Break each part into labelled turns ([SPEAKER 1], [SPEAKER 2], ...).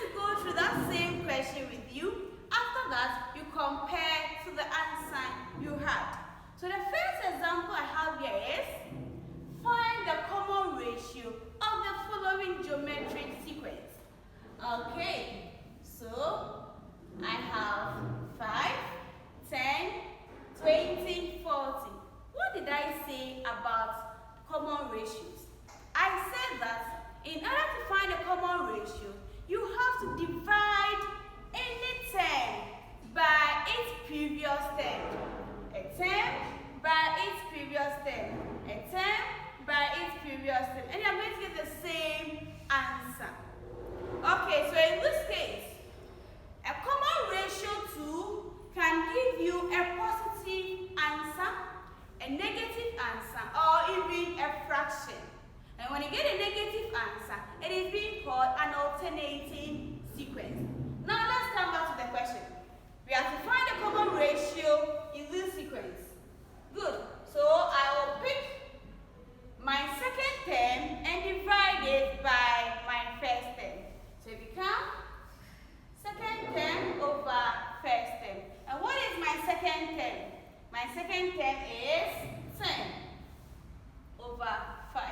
[SPEAKER 1] to go through that same question with you. After that, you compare to the answer you had. So the first example I have here is find the common ratio of the following geometric sequence. Okay, so I have 5, 10, 20, 40. What did I say about common ratios? I said that in order to find a common ratio, you have to divide any term by its previous term. A term by its previous term. A term by its previous term. And you are going to get the same answer. Okay, so in this case, a common ratio 2 can give you a positive answer, a negative answer, or even a fraction. And when you get a negative answer, it is being called an alternating sequence. Now let's come back to the question. We have to find the common ratio in this sequence. Good. So I will pick my second term and divide it by my first term. So it becomes second term over first term. And what is my second term? My second term is 10 over 5.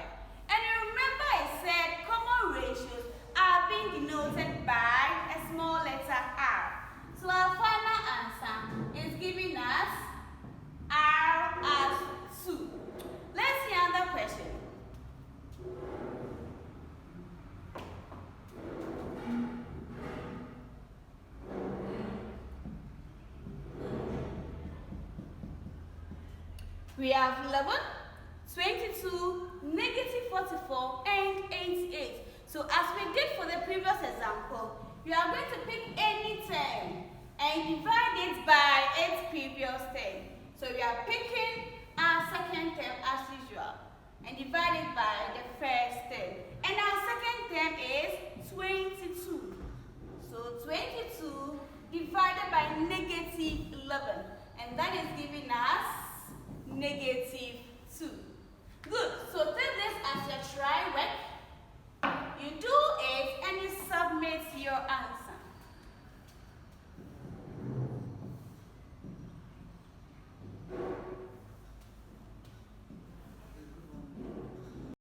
[SPEAKER 1] And remember I said common ratios are being denoted by a small letter r. So our final answer is giving us r as 2. Let's see another question. We have 11, 22, negative 44, and 88. So as we did for the previous example, we are going to pick any term and divide it by its previous term. So we are picking our second term as usual and divide it by the first term. And our